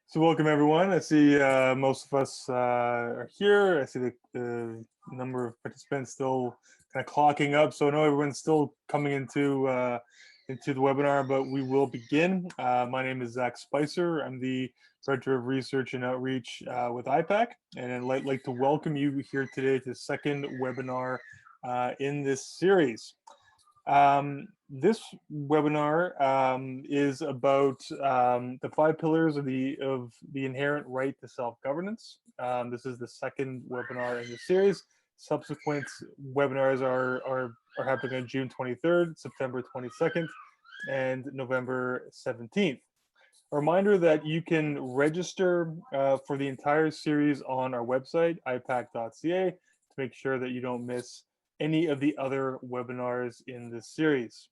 So welcome everyone. I see most of us are here. I see the number of participants still kind of clocking up. So I know everyone's still coming into the webinar, but we will begin. My name is Zach Spicer. I'm the Director of Research and Outreach with IPAC, and I'd like to welcome you here today to the second webinar in this series. This webinar is about the 5 pillars of the inherent right to self-governance. This is the second webinar in the series. Subsequent webinars are happening on June 23rd, September 22nd, and November 17th. A reminder that you can register for the entire series on our website, ipac.ca, to make sure that you don't miss any of the other webinars in this series.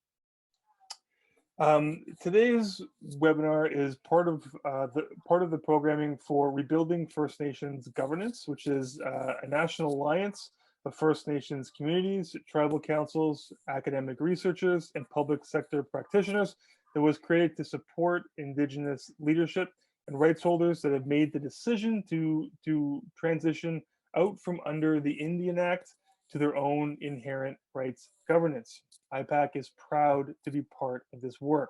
Today's webinar is part of the programming for Rebuilding First Nations Governance, which is a national alliance of First Nations communities, tribal councils, academic researchers, and public sector practitioners that was created to support Indigenous leadership and rights holders that have made the decision to transition out from under the Indian Act to their own inherent rights governance. IPAC is proud to be part of this work.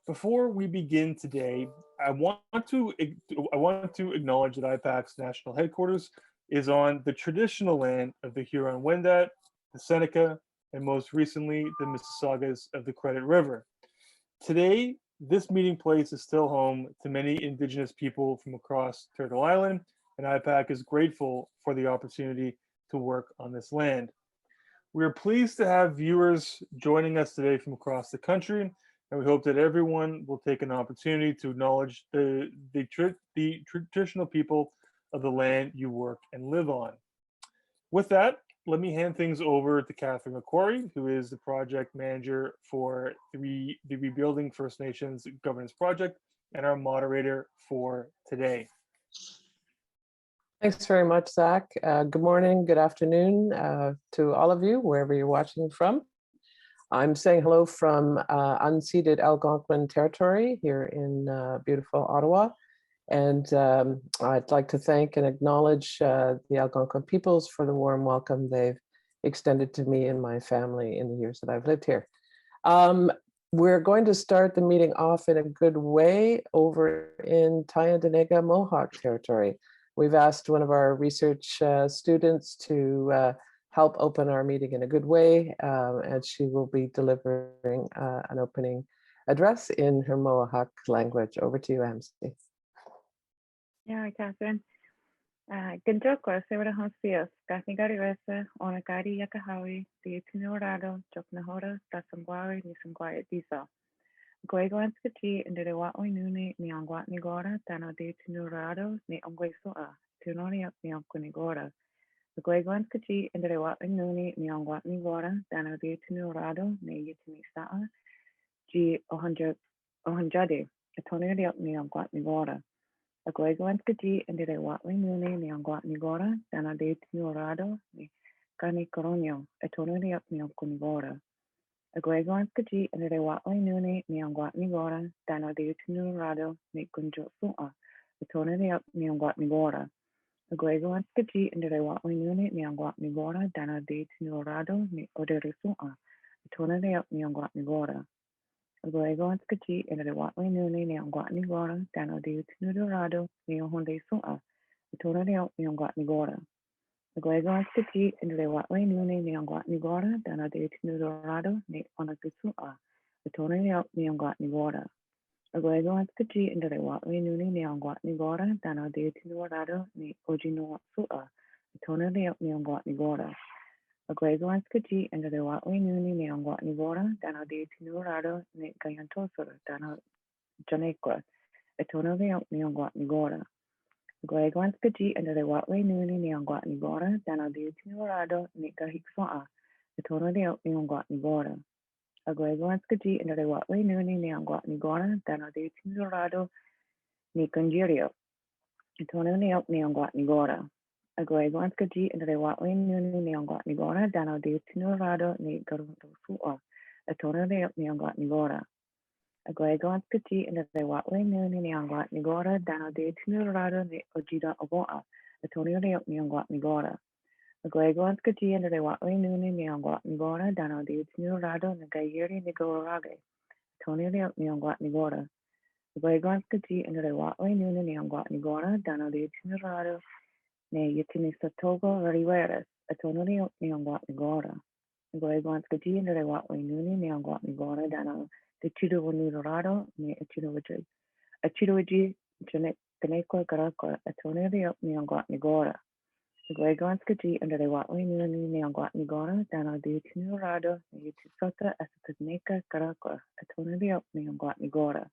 Before we begin today, I want to acknowledge that IPAC's national headquarters is on the traditional land of the Huron-Wendat, the Seneca, and most recently, the Mississaugas of the Credit River. Today, this meeting place is still home to many Indigenous people from across Turtle Island, and IPAC is grateful for the opportunity to work on this land. We are pleased to have viewers joining us today from across the country, and we hope that everyone will take an opportunity to acknowledge the traditional people of the land you work and live on. With that, let me hand things over to Catherine McQuarrie, who is the project manager for the Rebuilding First Nations Governance Project and our moderator for today. Thanks very much, Zach. Good morning, good afternoon to all of you, wherever you're watching from. I'm saying hello from unceded Algonquin territory here in beautiful Ottawa. And I'd like to thank and acknowledge the Algonquin peoples for the warm welcome they've extended to me and my family in the years that I've lived here. We're going to start the meeting off in a good way over in Tyendinaga Mohawk territory. We've asked one of our research students to help open our meeting in a good way, and she will be delivering an opening address in her Mohawk language. Over to you, MC. Yeah, Catherine. Gintoko, Severa Honsias, Gathigari Resa, Onagari Yakahawi, the Tinorado, Joknahora, Dasangwari, Nisangwai Disa. Gueguanskati and the Watway Nuni, Niangwat Nigora, Dano de Tinurado, Ni Ongwesoa, Tunonia Niankunigora. The Gueguanskati and the Watway Nuni, Niangwat Nigora, Dano de Tinurado, Ni Yitimistaa, G. Ohanjade, Atonia Niangwat Nigora. The Gueguanskati and the Watway Nuni, Niangwat Nigora, Dano de Tinurado, Ni Gani Coronio, Atonia Niankunigora. A Gueguanskati and the Watway Nuni, Niangwat Nigora, Dano de Tinurado, Ni Gunjo Sua, the Tonani Niangwat Nigora. A Gueguanskati and the Watway Nuni, Niangwat Nigora, Dano de Tinurado, Ni Oderisua, the Tonani Niangwat Nigora. A Gueguanskati and the Watway Nuni, Niangwat Nigora, Dano de Tinurado, Ni Ohonde Sua, the Tonani Niangwat Nigora. The Gueguanskati and the Watway Nuni, Niangwat Nigora, Dano de Tinurado, Ni Onagisua, the Tonani Niangwat Nigora. A Gueguanskati and the Watway Nuni, Niangwat Nigora, Dano de Tinurado, Ni Ojino Sua, the Tonani Niangwat Nigora. A Gueguanskati and the Watway Nuni, Niangwat Nigora, Dano de Tinurado, Ni Gayantosura, Dano Janequa, the Tonani Niangwat Nigora. Gueguanskati and the Watway Nuni, Niangwat Nigora, Dano de Tinurado, Ni Gahiksoa, the Tonani Niangwat Nigora. A Gueguanskati and the Watway Nuni, Niangwat Nigora, Dano de Tinurado, Ni Congirio, the Tonani Niangwat Nigora. A Gueguanskati and the Watway Nuni, Niangwat Nigora, Dano de Tinurado, Ni Garundosua, the Tonani Niangwat Nigora. Aglegon Skati and the Watway Noon in Yangwat Nigora, Dano de Tinurado, the Ojida Oboa, Antonio de Yangwat Nigora. Aglegon Skati and the Watway Noon in Yangwat Nigora, Dano de Tinurado, the Gayeri Nigorage, Antonio de Yangwat Nigora. Aglegon Skati and the Watway Noon in Yangwat Nigora, Dano de Tinurado, ne Yatinista Togo, Riveras, Antonio de Yangwat Nigora. Aglegon Skati and the Watway Noon in Yangwat Nigora, Dano the Chido Nurado, ne Achidoji, Janet Ganequa Garaqua, Antonio de Neonguat Nigora. The Gregonscaji under the Watway Nuni Neonguat Nigora, Dano de Tinurado, Yutisota, Asatanaca Garaqua, Antonio de Neonguat Nigora.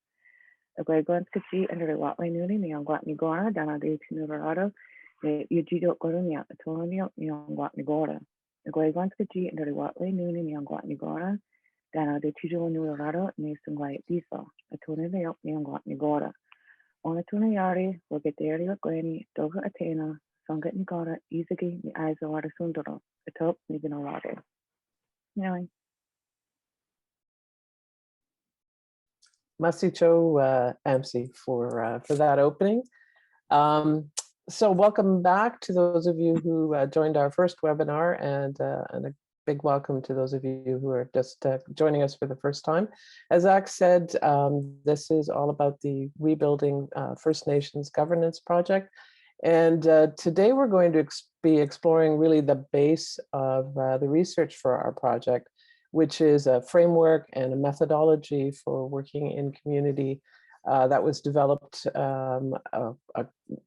The Gregonscaji under the Watway Nuni Neonguat Nigora, Dano de Tinurado, the Ujido Gorunia, Antonio Neonguat Nigora. The Gregonscaji under the Watway Nuni Neonguat Nigora, Dano de Chido Nurado, Nesungwai Diesel, Antonio de Neonguat Nigora. On a tunayari, Rogeteria Granny, Doga Atena, Songat Nigora, Izagi, the eyes of Water Sundoro, the top Niganolade. Nelly. Masicho Amsi for that opening. So welcome back to those of you who joined our first webinar, and a big welcome to those of you who are just joining us for the first time. As Zach said, this is all about the Rebuilding First Nations Governance Project. And today we're going to be exploring really the base of the research for our project, which is a framework and a methodology for working in community that was developed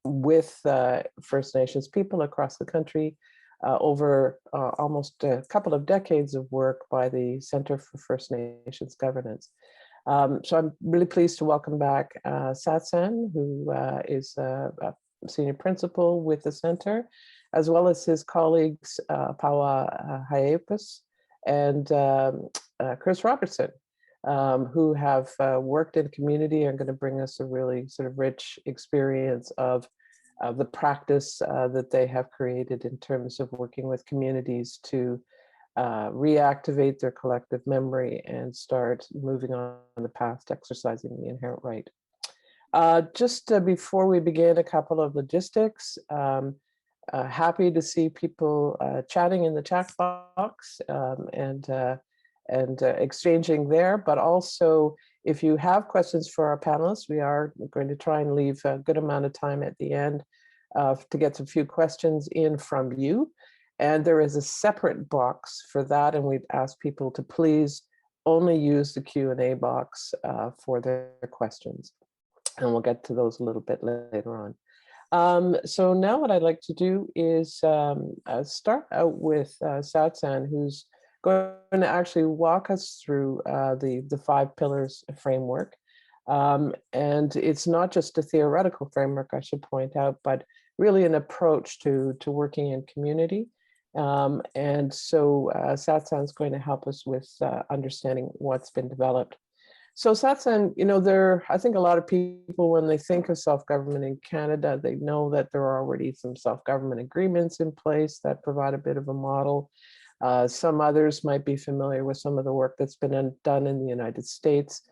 with First Nations people across the country over almost a couple of decades of work by the Center for First Nations Governance. So I'm really pleased to welcome back Satsan, who is a senior principal with the center, as well as his colleagues Pawa Haiyupis and Chris Robertson, who have worked in community and are going to bring us a really sort of rich experience of the practice that they have created in terms of working with communities to reactivate their collective memory and start moving on the path to exercising the inherent right. Just before we begin, a couple of logistics. Happy to see people chatting in the chat box and exchanging there, but also if you have questions for our panelists, we are going to try and leave a good amount of time at the end to get some few questions in from you. And there is a separate box for that, and we'd ask people to please only use the Q&A box for their questions. And we'll get to those a little bit later on. So now what I'd like to do is start out with Satsan, who's going to actually walk us through the 5 pillars framework. And it's not just a theoretical framework, I should point out, but really an approach to working in community. And so Satsan's going to help us with understanding what's been developed. So Satsan, you know, I think a lot of people, when they think of self-government in Canada, they know that there are already some self-government agreements in place that provide a bit of a model. Some others might be familiar with some of the work that's been done in the United States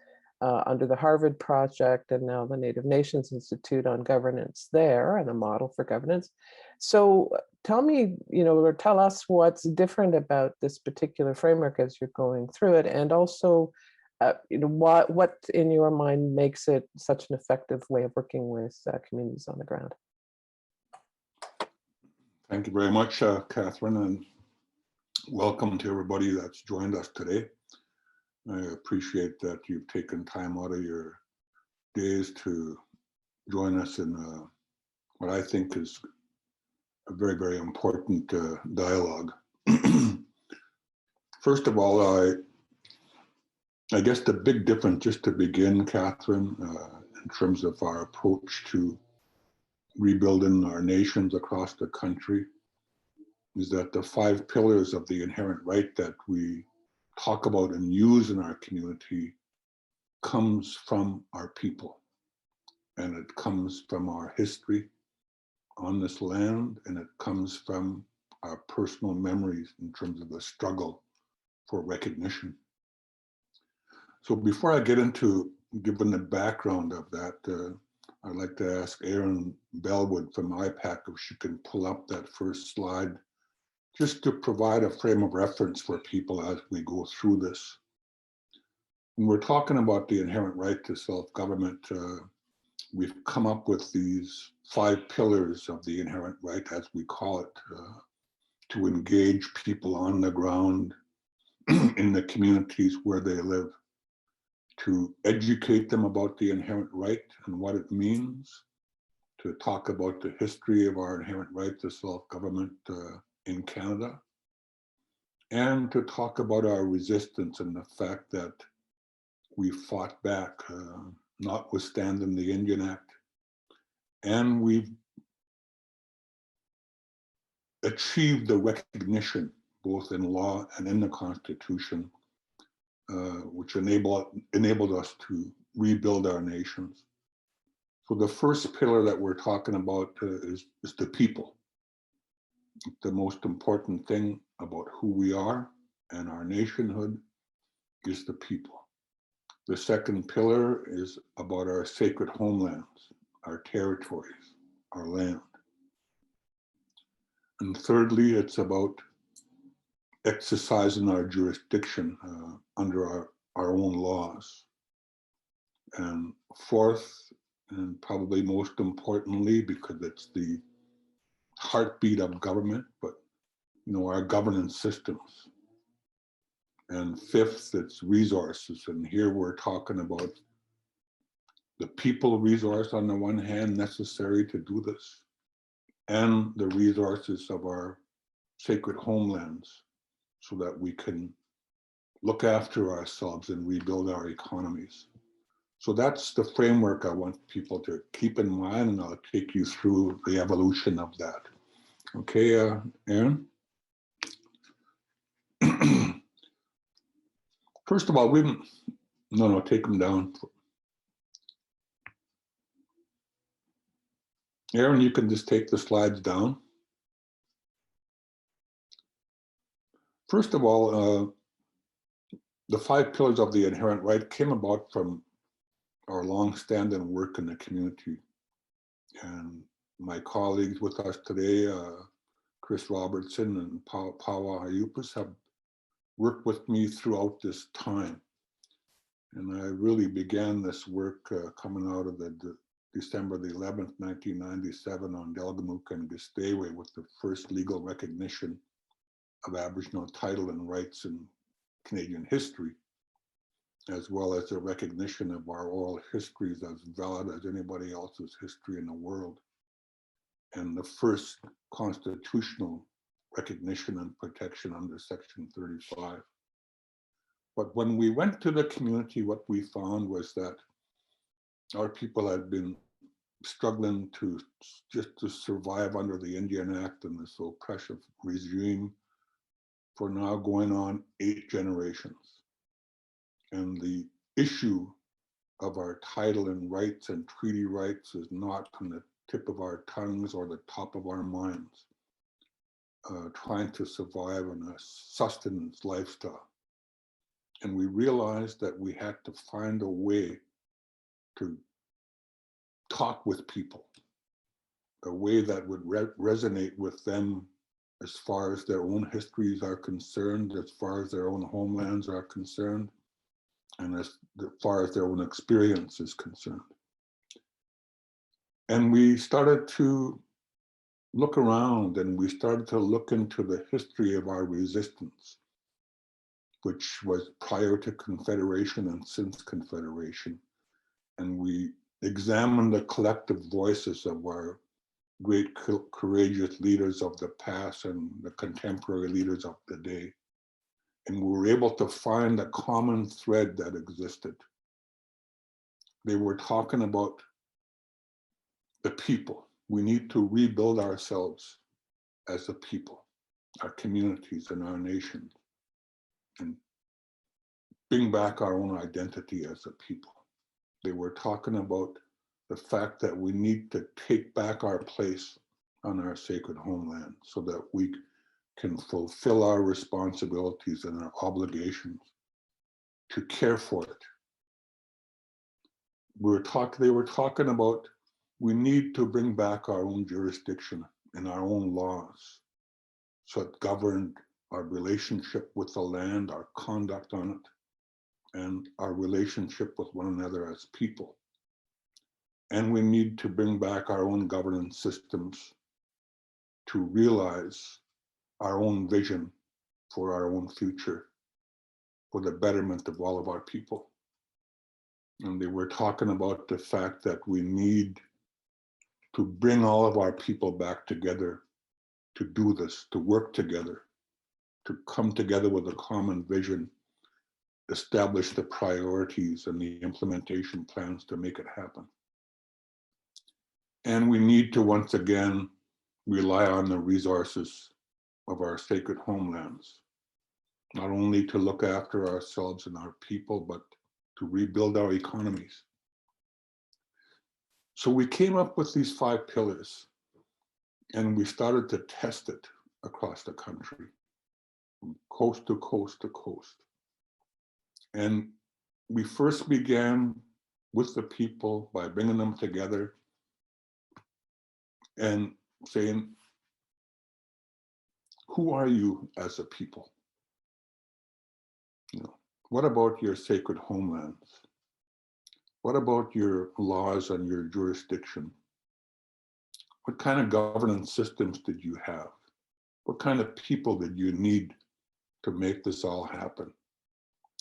under the Harvard Project and now the Native Nations Institute on governance there and a model for governance. So tell me, you know, or tell us what's different about this particular framework as you're going through it, and also, you know, what in your mind makes it such an effective way of working with communities on the ground? Thank you very much, Catherine, and welcome to everybody that's joined us today. I appreciate that you've taken time out of your days to join us in what I think is a very, very important dialogue. First of all, I guess the big difference, just to begin, Catherine, in terms of our approach to rebuilding our nations across the country, is that the 5 pillars of the inherent right that we talk about and use in our community comes from our people. And it comes from our history on this land, and it comes from our personal memories in terms of the struggle for recognition. So before I get into given the background of that, I'd like to ask Erin Bellwood from IPAC if she can pull up that first slide, just to provide a frame of reference for people as we go through this. When we're talking about the inherent right to self-government, we've come up with these 5 pillars of the inherent right, as we call it, to engage people on the ground in the communities where they live, to educate them about the inherent right and what it means, to talk about the history of our inherent right to self-government in Canada, and to talk about our resistance and the fact that we fought back, notwithstanding the Indian Act, and we've achieved the recognition, both in law and in the Constitution, which enabled us to rebuild our nations. So the first pillar that we're talking about is the people. The most important thing about who we are and our nationhood is the people. The second pillar is about our sacred homelands, our territories, our land. And thirdly, it's about exercising our jurisdiction under our own laws. And fourth, and probably most importantly, because it's the heartbeat of government, but our governance systems. And fifth, it's resources. And here we're talking about the people resource on the one hand necessary to do this, and the resources of our sacred homelands so that we can look after ourselves and rebuild our economies. So that's the framework I want people to keep in mind, and I'll take you through the evolution of that. Okay, Erin? First of all, take them down. Erin, you can just take the slides down. First of all, the 5 pillars of the inherent right came about from our long-standing work in the community. And my colleagues with us today, Chris Robertson and Pawa Haiyupis, have worked with me throughout this time. And I really began this work coming out of the December the 11th, 1997 on Delgamuukw and Gisteway with the first legal recognition of Aboriginal title and rights in Canadian history, as well as the recognition of our oral histories as valid as anybody else's history in the world, and the first constitutional recognition and protection under Section 35. But when we went to the community, what we found was that our people had been struggling just to survive under the Indian Act and this oppressive regime for now going on 8 generations. And the issue of our title and rights and treaty rights is not on the tip of our tongues or the top of our minds, trying to survive on a sustenance lifestyle. And we realized that we had to find a way to talk with people, a way that would resonate with them as far as their own histories are concerned, as far as their own homelands are concerned, and as far as their own experience is concerned. And we started to look around, and we started to look into the history of our resistance, which was prior to Confederation and since Confederation. And we examined the collective voices of our great courageous leaders of the past and the contemporary leaders of the day. And we were able to find a common thread that existed. They were talking about the people. We need to rebuild ourselves as a people, our communities and our nations, and bring back our own identity as a people. They were talking about the fact that we need to take back our place on our sacred homeland so that we can fulfill our responsibilities and our obligations to care for it, they were talking about we need to bring back our own jurisdiction and our own laws so it governed our relationship with the land, our conduct on it, and our relationship with one another as people. And we need to bring back our own governance systems to realize our own vision for our own future, for the betterment of all of our people. And they were talking about the fact that we need to bring all of our people back together to do this, to work together, to come together with a common vision, establish the priorities and the implementation plans to make it happen. And we need to once again rely on the resources of our sacred homelands, not only to look after ourselves and our people, but to rebuild our economies. So we came up with these 5 pillars and we started to test it across the country, from coast to coast to coast. And we first began with the people by bringing them together and saying, who are you as a people? You know, what about your sacred homelands? What about your laws and your jurisdiction? What kind of governance systems did you have? What kind of people did you need to make this all happen?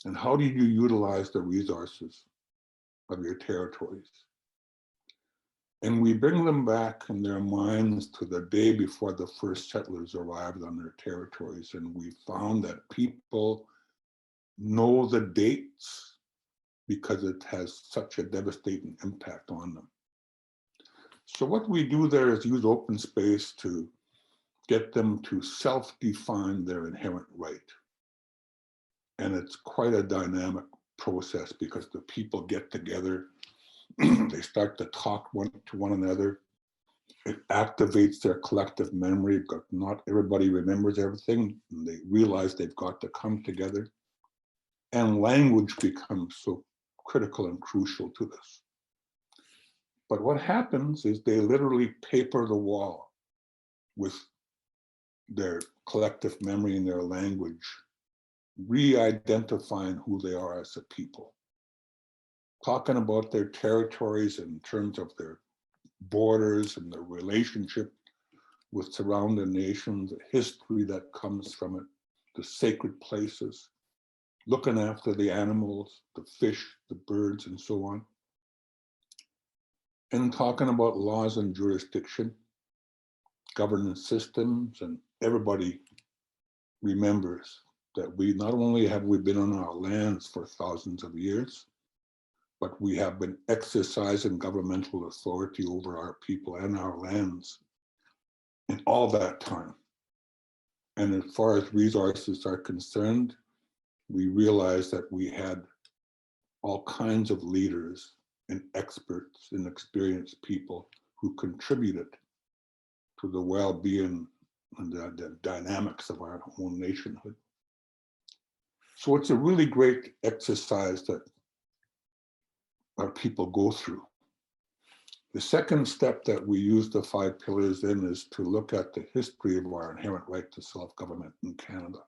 And how did you utilize the resources of your territories? And we bring them back in their minds to the day before the first settlers arrived on their territories. And we found that people know the dates because it has such a devastating impact on them. So what we do there is use open space to get them to self-define their inherent right. And it's quite a dynamic process because the people get together, they start to talk to one another. It activates their collective memory, because not everybody remembers everything, and they realize they've got to come together. And language becomes so critical and crucial to this. But what happens is they literally paper the wall with their collective memory and their language, re-identifying who they are as a people, talking about their territories in terms of their borders and their relationship with surrounding nations, the history that comes from it, the sacred places, looking after the animals, the fish, the birds, and so on. And talking about laws and jurisdiction, governance systems, and everybody remembers that we not only have we been on our lands for thousands of years, but we have been exercising governmental authority over our people and our lands in all that time. And as far as resources are concerned, we realized that we had all kinds of leaders and experts and experienced people who contributed to the well-being and the dynamics of our own nationhood. So it's a really great exercise that our people go through. The second step that we use the 5 pillars in is to look at the history of our inherent right to self-government in Canada.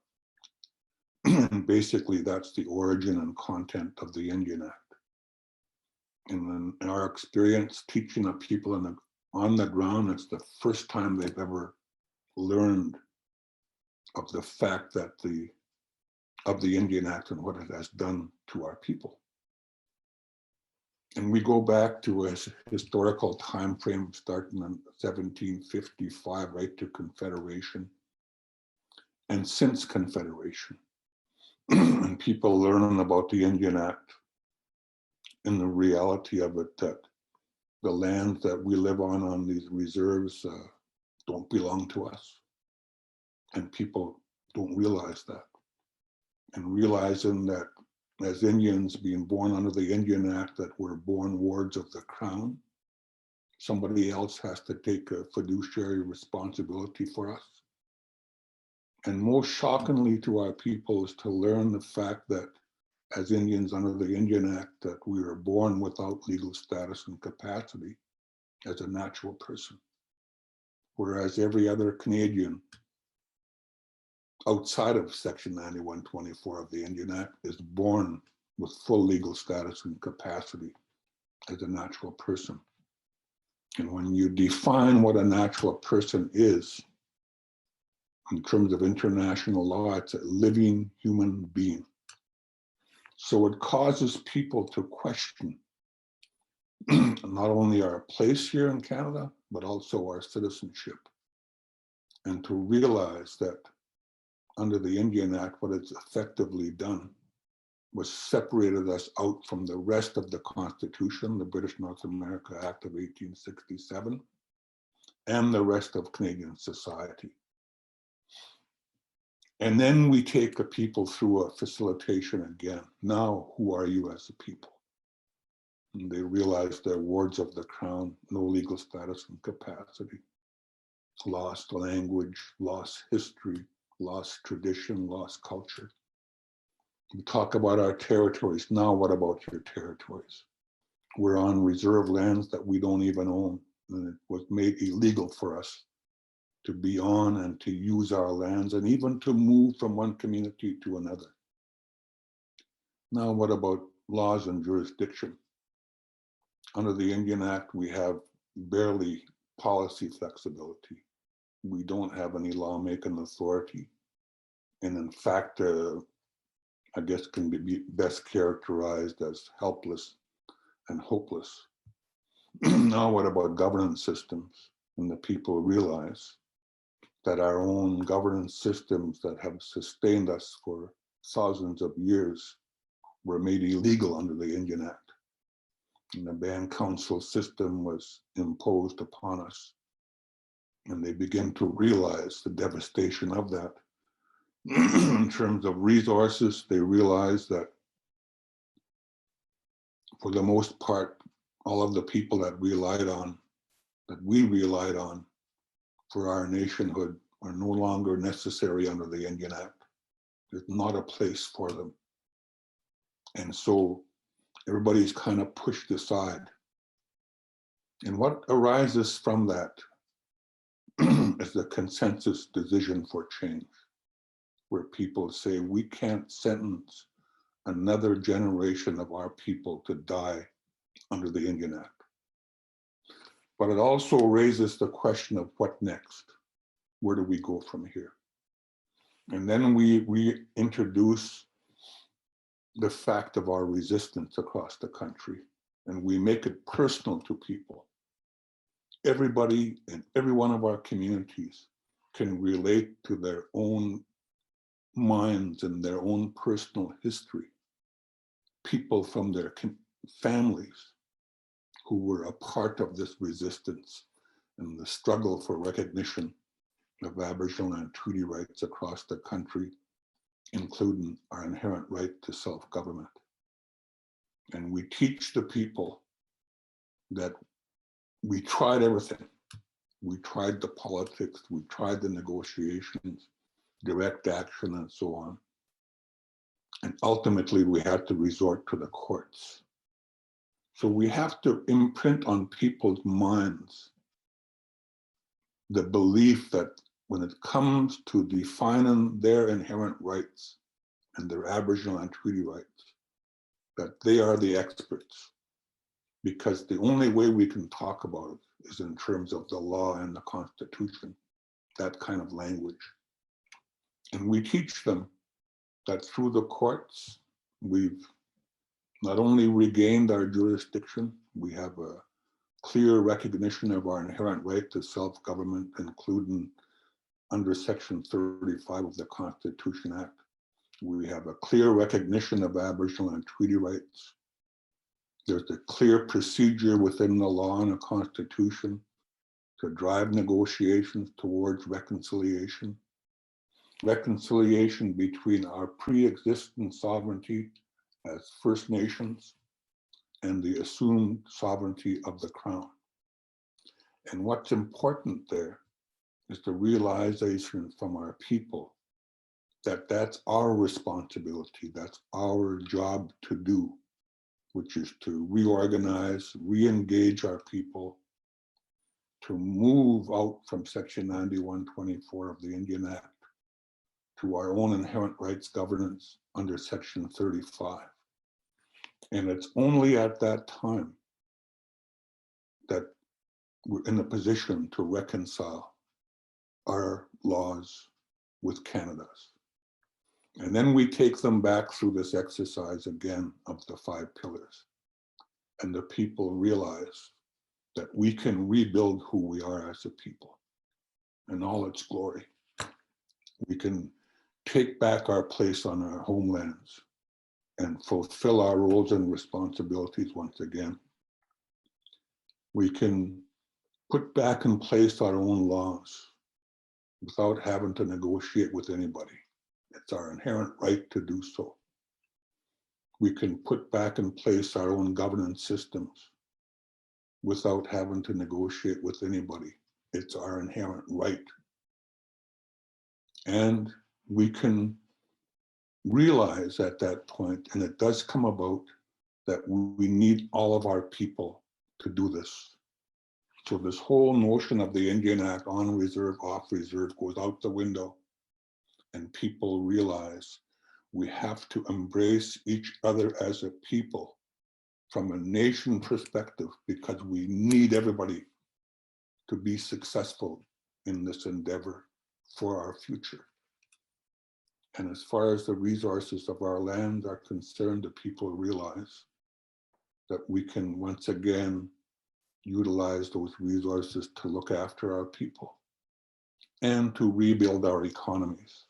And basically that's the origin and content of the Indian Act. And in our experience teaching the people on the ground, it's the first time they've ever learned of the fact that of the Indian Act and what it has done to our people. And we go back to a historical time frame starting in 1755, right to Confederation, and since Confederation. And people learning about the Indian Act and the reality of it, that the land that we live on these reserves don't belong to us. And people don't realize that. And realizing that as Indians being born under the Indian Act, that we're born wards of the crown, somebody else has to take a fiduciary responsibility for us. And most shockingly to our people is to learn the fact that as Indians under the Indian Act that we are born without legal status and capacity as a natural person, whereas every other Canadian outside of Section 9124 of the Indian Act is born with full legal status and capacity as a natural person. And when you define what a natural person is, in terms of international law, it's a living human being. So it causes people to question not only our place here in Canada, but also our citizenship. And to realize that under the Indian Act, what it's effectively done was separated us out from the rest of the Constitution, the British North America Act of 1867, and the rest of Canadian society. And then we take the people through a facilitation again. Now, who are you as a people? And they realize they're wards of the crown, no legal status and capacity, lost language, lost history, lost tradition, lost culture. We talk about our territories. Now, what about your territories? We're on reserve lands that we don't even own, and it was made illegal for us to be on and to use our lands and even to move from one community to another. Now, what about laws and jurisdiction? Under the Indian Act, we have barely policy flexibility. We don't have any lawmaking authority. And in fact, I guess can be best characterized as helpless and hopeless. Now, what about governance systems? And the people realize that our own governance systems that have sustained us for thousands of years were made illegal under the Indian Act. And the band council system was imposed upon us. And they begin to realize the devastation of that. In terms of resources, they realize that for the most part, all of the people that we relied on for our nationhood are no longer necessary under the Indian Act. There's not a place for them. And so everybody's kind of pushed aside. And what arises from that is the consensus decision for change, where people say we can't sentence another generation of our people to die under the Indian Act. But it also raises the question of what next? Where do we go from here? And then we introduce the fact of our resistance across the country, and we make it personal to people. Everybody in every one of our communities can relate to their own minds and their own personal history. People from their families who were a part of this resistance and the struggle for recognition of Aboriginal and treaty rights across the country, including our inherent right to self-government. And we teach the people that we tried everything. We tried the politics, we tried the negotiations, direct action, and so on. And ultimately, we had to resort to the courts. So we have to imprint on people's minds the belief that when it comes to defining their inherent rights and their Aboriginal and treaty rights, that they are the experts. Because the only way we can talk about it is in terms of the law and the Constitution, that kind of language. And we teach them that through the courts, we've not only regained our jurisdiction, we have a clear recognition of our inherent right to self-government, including under Section 35 of the Constitution Act. We have a clear recognition of Aboriginal and treaty rights. There's a clear procedure within the law and the Constitution to drive negotiations towards reconciliation. Reconciliation between our pre-existing sovereignty as First Nations and the assumed sovereignty of the Crown. And what's important there is the realization from our people that that's our responsibility, that's our job to do, which is to reorganize, re-engage our people, to move out from Section 9124 of the Indian Act to our own inherent rights governance under Section 35. And it's only at that time that we're in a position to reconcile our laws with Canada's. And then we take them back through this exercise again of the 5 pillars. And the people realize that we can rebuild who we are as a people in all its glory. We can take back our place on our homelands and fulfill our roles and responsibilities once again. We can put back in place our own laws without having to negotiate with anybody. It's our inherent right to do so. We can put back in place our own governance systems without having to negotiate with anybody. It's our inherent right. And we can realize at that point, and it does come about, that we need all of our people to do this. So this whole notion of the Indian Act, on reserve, off reserve, goes out the window, and people realize we have to embrace each other as a people from a nation perspective, because we need everybody to be successful in this endeavor for our future. And as far as the resources of our land are concerned, the people realize that we can once again utilize those resources to look after our people and to rebuild our economies.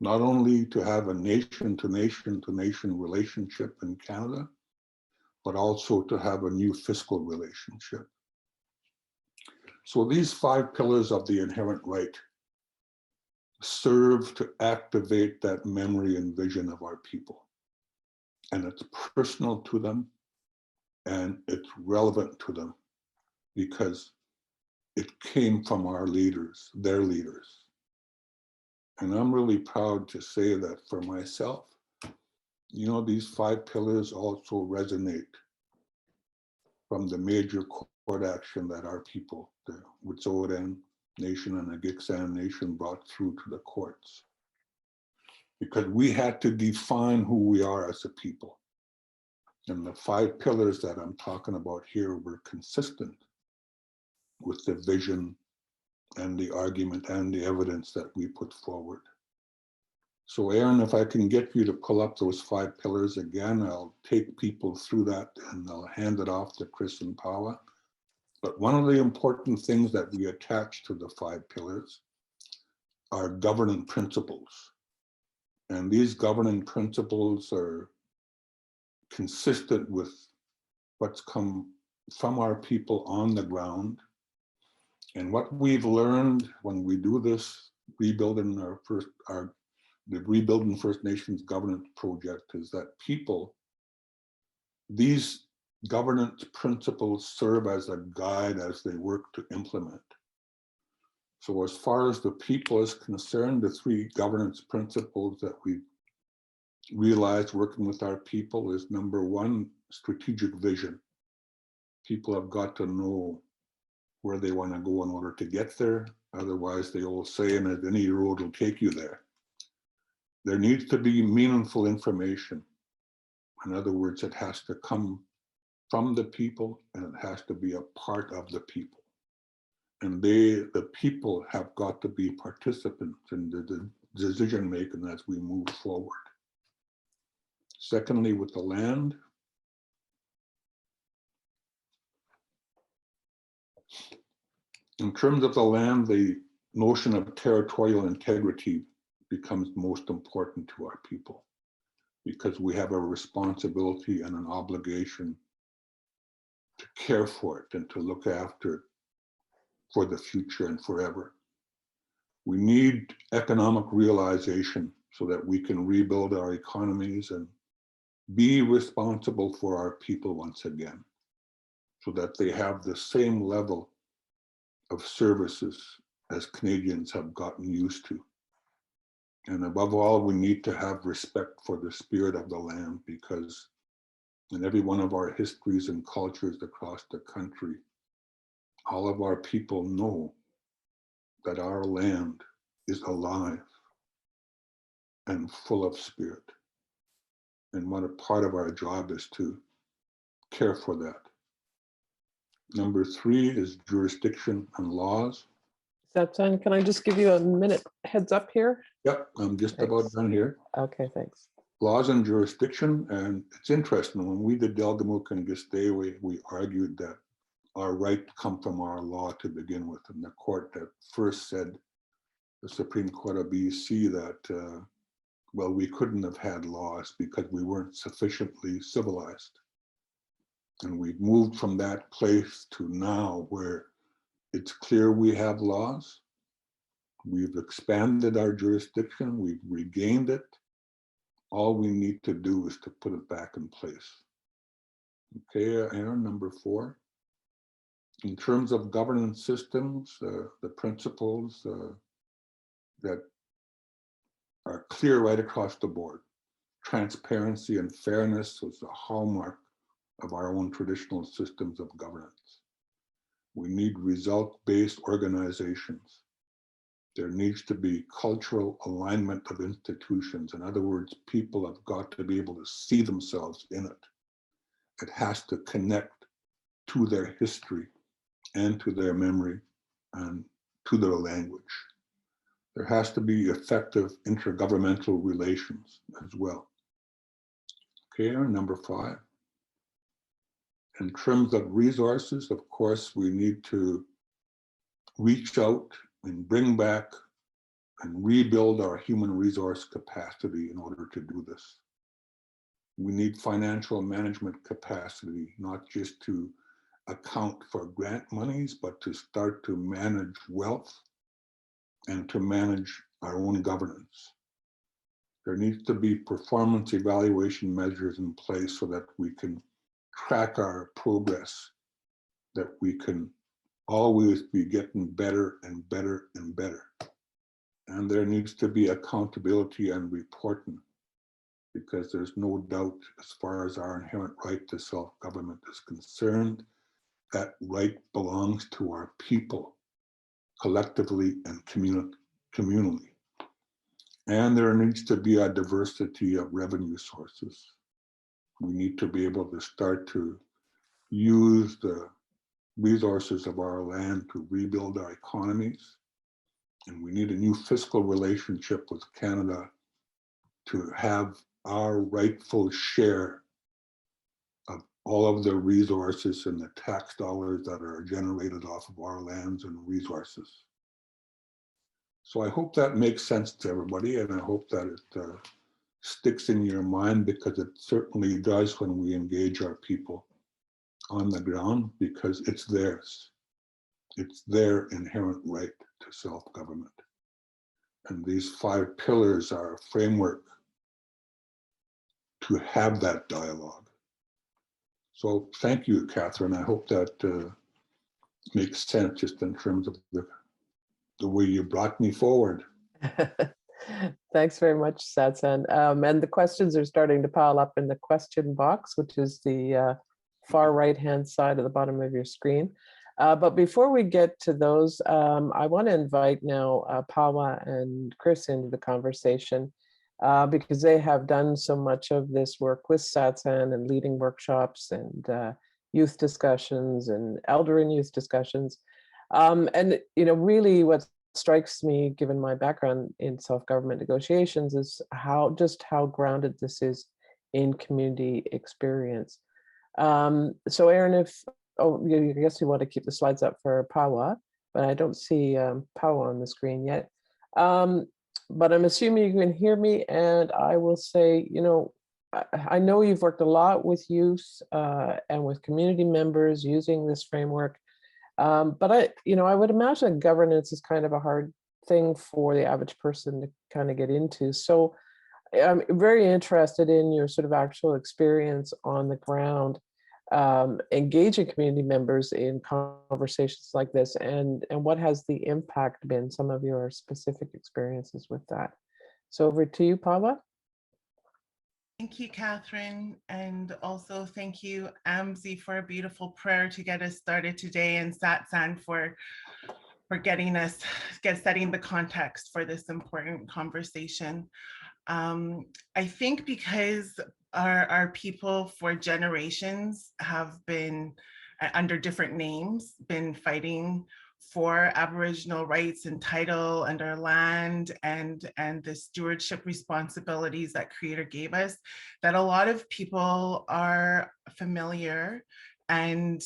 Not only to have a nation to nation to nation relationship in Canada, but also to have a new fiscal relationship. So these 5 pillars of the inherent right serve to activate that memory and vision of our people. And it's personal to them, and it's relevant to them, because it came from our leaders, their leaders. And I'm really proud to say that for myself, you know, these 5 pillars also resonate from the major court action that our people, the Wet'suwet'en Nation and the Gitxsan Nation, brought through to the courts. Because we had to define who we are as a people. And the 5 pillars that I'm talking about here were consistent with the vision and the argument and the evidence that we put forward. So Aaron, if I can get you to pull up those 5 pillars again, I'll take people through that and I'll hand it off to Chris and Pawa. But one of the important things that we attach to the 5 pillars are governing principles. And these governing principles are consistent with what's come from our people on the ground. And what we've learned when we do this rebuilding the Rebuilding First Nations Governance Project is that people, these governance principles serve as a guide as they work to implement. So as far as the people is concerned, the 3 governance principles that we realized working with our people is, number 1, strategic vision. People have got to know where they want to go in order to get there. Otherwise, the old saying that any road will take you there. There needs to be meaningful information. In other words, it has to come from the people and it has to be a part of the people. And the people have got to be participants in the decision making as we move forward. Secondly, with the land, in terms of the land, the notion of territorial integrity becomes most important to our people, because we have a responsibility and an obligation to care for it and to look after it for the future and forever. We need economic realization so that we can rebuild our economies and be responsible for our people once again, so that they have the same level of services as Canadians have gotten used to. And above all, we need to have respect for the spirit of the land, because in every one of our histories and cultures across the country, all of our people know that our land is alive and full of spirit. And what a part of our job is to care for that. Number 3 is jurisdiction and laws. Satsan, can I just give you a minute heads up here? Yep, I'm just about Thanks. done here. Okay, thanks. Laws and jurisdiction, and it's interesting, when we did Delgamuukw and Gistaywe, we argued that our right come from our law to begin with, and the court that first said, the Supreme Court of BC, that well, we couldn't have had laws because we weren't sufficiently civilized. And we've moved from that place to now where it's clear we have laws. We've expanded our jurisdiction, we've regained it. All we need to do is to put it back in place. Okay, Aaron, number 4. In terms of governance systems, the principles that are clear right across the board. Transparency and fairness was a hallmark of our own traditional systems of governance. We need result-based organizations. There needs to be cultural alignment of institutions. In other words, people have got to be able to see themselves in it. It has to connect to their history and to their memory and to their language. There has to be effective intergovernmental relations as well. Okay, number 5. In terms of resources, of course, we need to reach out and bring back and rebuild our human resource capacity in order to do this. We need financial management capacity, not just to account for grant monies, but to start to manage wealth and to manage our own governance. There needs to be performance evaluation measures in place so that we can track our progress, that we can always be getting better and better and better. And there needs to be accountability and reporting, because there's no doubt, as far as our inherent right to self-government is concerned, that right belongs to our people, collectively and communally. And there needs to be a diversity of revenue sources. We need to be able to start to use the resources of our land to rebuild our economies. And we need a new fiscal relationship with Canada to have our rightful share of all of the resources and the tax dollars that are generated off of our lands and resources. So I hope that makes sense to everybody, and I hope that it sticks in your mind, because it certainly does when we engage our people on the ground, because it's theirs. It's their inherent right to self-government. And these 5 pillars are a framework to have that dialogue. So thank you, Catherine. I hope that makes sense, just in terms of the way you brought me forward. Thanks very much, Satsan. And the questions are starting to pile up in the question box, which is the far right-hand side at the bottom of your screen. But before we get to those, I want to invite now Pawa and Chris into the conversation, because they have done so much of this work with Satsan and leading workshops and youth discussions and elder and youth discussions. And really what strikes me, given my background in self-government negotiations, is how grounded this is in community experience. So Aaron, I guess you want to keep the slides up for Pawa, but I don't see Pawa on the screen yet. But I'm assuming you can hear me, and I will say, I know you've worked a lot with youth and with community members using this framework. But I would imagine governance is kind of a hard thing for the average person to kind of get into. So I'm very interested in your sort of actual experience on the ground, engaging community members in conversations like this, and what has the impact been, some of your specific experiences with that. So over to you, Pawa. Thank you, Catherine. And also thank you, Amzi, for a beautiful prayer to get us started today, and Satsan for setting the context for this important conversation. I think because our people for generations have been, under different names, been fighting for Aboriginal rights and title and our land and the stewardship responsibilities that Creator gave us, that a lot of people are familiar, and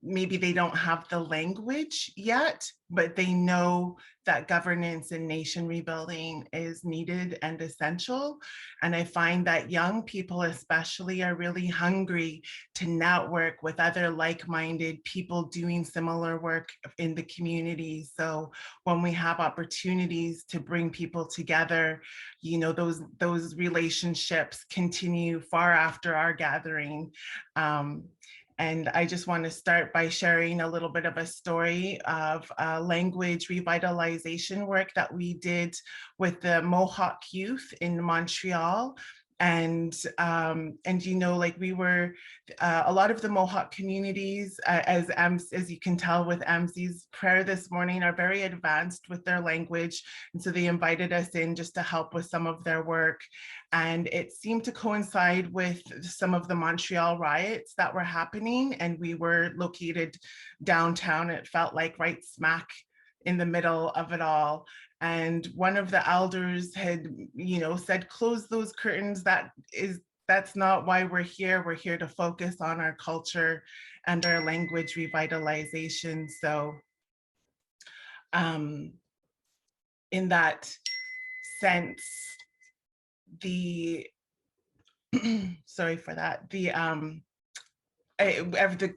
maybe they don't have the language yet, but they know that governance and nation rebuilding is needed and essential. And I find that young people especially are really hungry to network with other like-minded people doing similar work in the community. So when we have opportunities to bring people together, you know, those relationships continue far after our gathering. And I just want to start by sharing a little bit of a story of language revitalization work that we did with the Mohawk youth in Montreal. And you know, like we were, a lot of the Mohawk communities, as you can tell with Amzi's prayer this morning, are very advanced with their language. And so they invited us in just to help with some of their work. And it seemed to coincide with some of the Montreal riots that were happening. And we were located downtown. It felt like right smack in the middle of it all. And one of the elders had, you know, said, close those curtains. That's not why we're here. We're here to focus on our culture and our language revitalization. So in that sense, sorry for that, the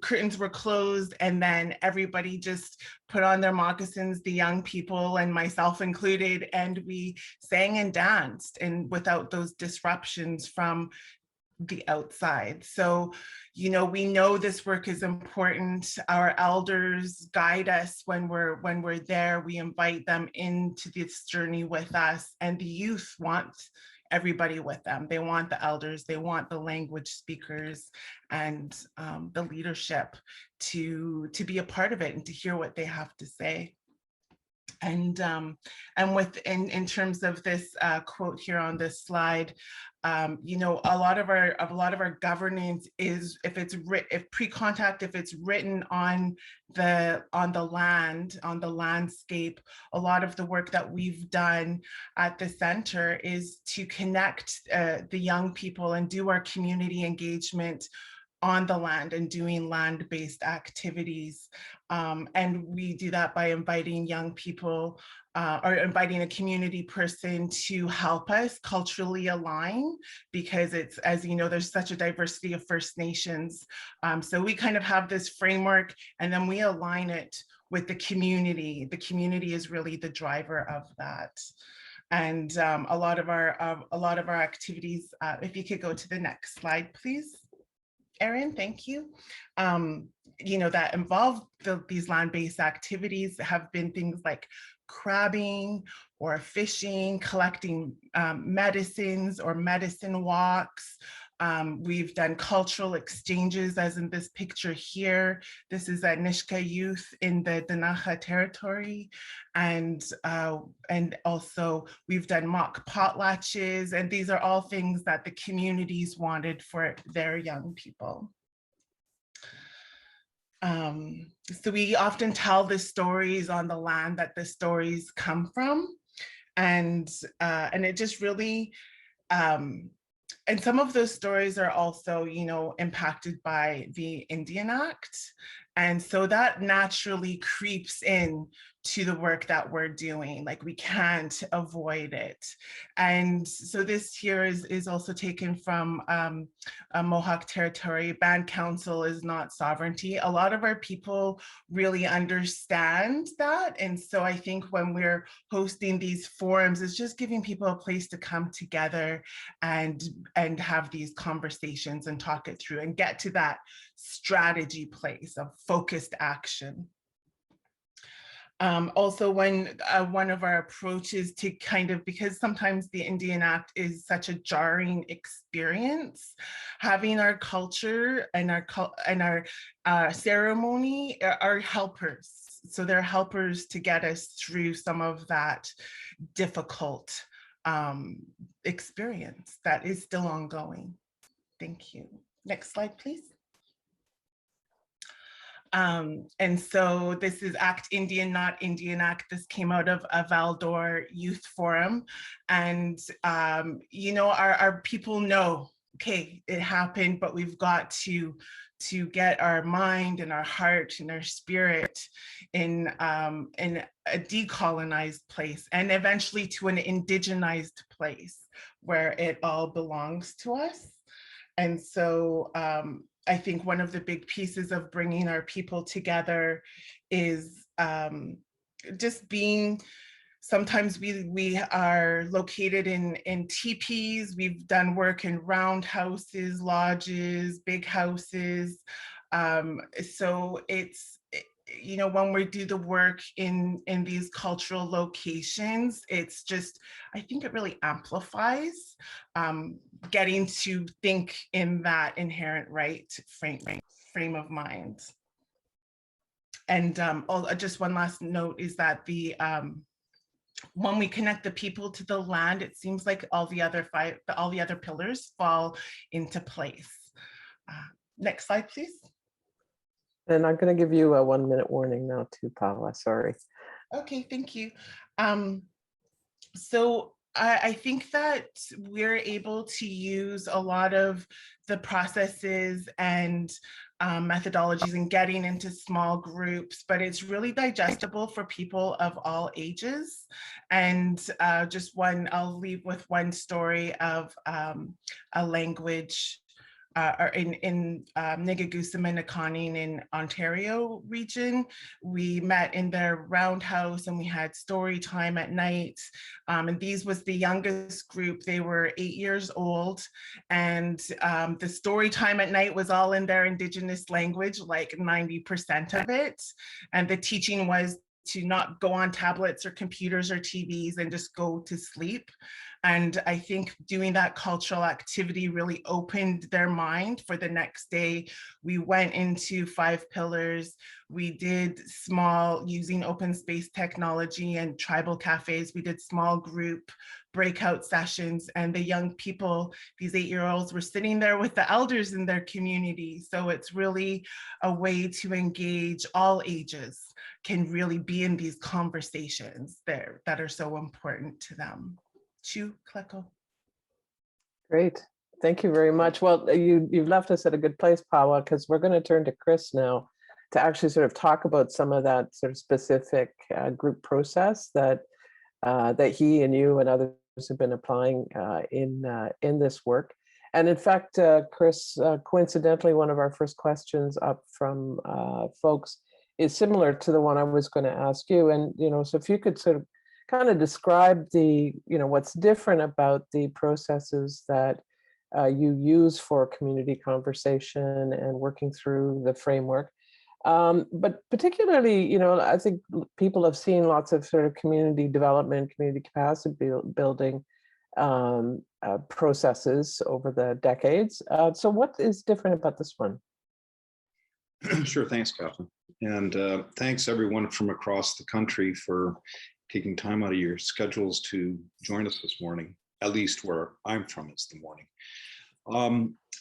curtains were closed, and then everybody just put on their moccasins, the young people and myself included, and we sang and danced, and without those disruptions from the outside. So, you know, we know this work is important. Our elders guide us when we're there. We invite them into this journey with us, and the youth want everybody with them. They want the elders, they want the language speakers and the leadership to be a part of it and to hear what they have to say. And in terms of this quote here on this slide, you know, a lot of our governance is, if pre-contact, if it's written on the land, on the landscape, a lot of the work that we've done at the center is to connect the young people and do our community engagement on the land and doing land-based activities. And we do that by inviting young people or inviting a community person to help us culturally align, because it's, as you know, there's such a diversity of First Nations. So we kind of have this framework and then we align it with the community. The community is really the driver of that. And a lot of our activities, if you could go to the next slide, please. Erin, thank you. You know, that involve these land-based activities have been things like crabbing or fishing, collecting medicines or medicine walks. We've done cultural exchanges, as in this picture here. This is at Nisga'a youth in the Danaha territory. And also we've done mock potlatches, and these are all things that the communities wanted for their young people. So we often tell the stories on the land that the stories come from, and it just really, and some of those stories are also, you know, impacted by the Indian Act. And so that naturally creeps in to the work that we're doing, like we can't avoid it. And so this here is also taken from a Mohawk territory. Band council is not sovereignty. A lot of our people really understand that. And so I think when we're hosting these forums, it's just giving people a place to come together and have these conversations and talk it through and get to that strategy place of focused action. Also, one of our approaches to kind of, because sometimes the Indian Act is such a jarring experience, having our culture and our ceremony are helpers. So they're helpers to get us through some of that difficult experience that is still ongoing. Thank you. Next slide, please. And so this is Act Indian, Not Indian Act. This came out of a Val-d'Or Youth Forum. And, you know, our people know, okay, it happened, but we've got to get our mind and our heart and our spirit in a decolonized place, and eventually to an indigenized place where it all belongs to us. And so I think one of the big pieces of bringing our people together is just being, sometimes we are located in teepees. We've done work in roundhouses, lodges, big houses. So it's, you know, when we do the work in these cultural locations, it's just, I think it really amplifies getting to think in that inherent right frame of mind. And just one last note is that the when we connect the people to the land, it seems like all the other pillars fall into place. Next slide, please. And I'm going to give you a 1-minute warning now too, Pawa, sorry. Okay, thank you. So I think that we're able to use a lot of the processes and methodologies in getting into small groups, but it's really digestible for people of all ages. And I'll leave with one story of a language or in Nigagusima in Ontario region. We met in their roundhouse and we had story time at night. And these was the youngest group. They were 8 years old. And the story time at night was all in their Indigenous language, like 90% of it. And the teaching was to not go on tablets or computers or TVs and just go to sleep. And I think doing that cultural activity really opened their mind for the next day. We went into 5 pillars. We did small, using open space technology and tribal cafes, we did small group breakout sessions, and the young people, these 8-year-olds, were sitting there with the elders in their community. So it's really a way to engage all ages, can really be in these conversations there that are so important to them. Great, thank you very much. Well, you've left us at a good place, Pawa, because we're going to turn to Chris now to actually sort of talk about some of that sort of specific group process that that he and you and others have been applying in this work. And in fact, Chris, coincidentally, one of our first questions up from folks is similar to the one I was going to ask you. And, you know, so if you could sort of kind of describe what's different about the processes that you use for community conversation and working through the framework. But particularly, you know, I think people have seen lots of sort of community development, community capacity building processes over the decades. So what is different about this one? Sure, thanks, Catherine. And thanks everyone from across the country for taking time out of your schedules to join us this morning, at least where I'm from, it's the morning.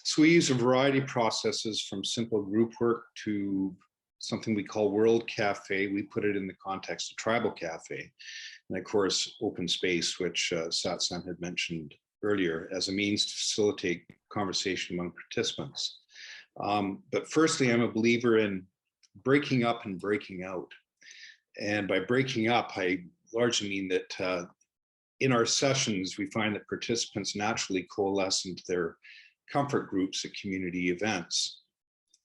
So we use a variety of processes, from simple group work to something we call World Cafe. We put it in the context of Tribal Cafe. And of course, open space, which Satsan had mentioned earlier, as a means to facilitate conversation among participants. But firstly, I'm a believer in breaking up and breaking out. And by breaking up, I largely mean that in our sessions, we find that participants naturally coalesce into their comfort groups at community events.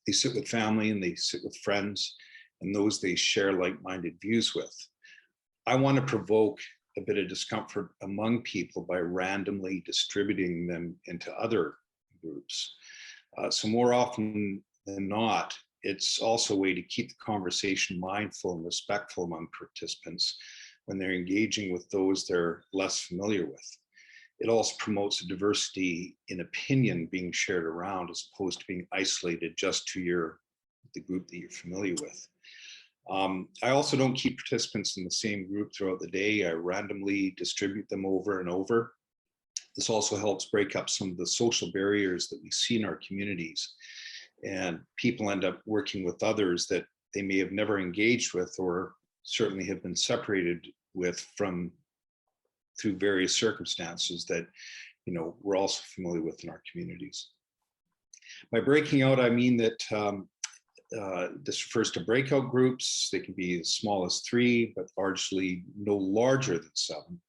They sit with family and they sit with friends and those they share like-minded views with. I want to provoke a bit of discomfort among people by randomly distributing them into other groups. So more often than not, It's also a way to keep the conversation mindful and respectful among participants when they're engaging with those they're less familiar with. It also promotes a diversity in opinion being shared around as opposed to being isolated just to the group that you're familiar with. I also don't keep participants in the same group throughout the day. I randomly distribute them over and over. This also helps break up some of the social barriers that we see in our communities. And people end up working with others that they may have never engaged with or certainly have been separated with through various circumstances that, you know, we're also familiar with in our communities. By breaking out, I mean that this refers to breakout groups. They can be as small as 3, but largely no larger than 7.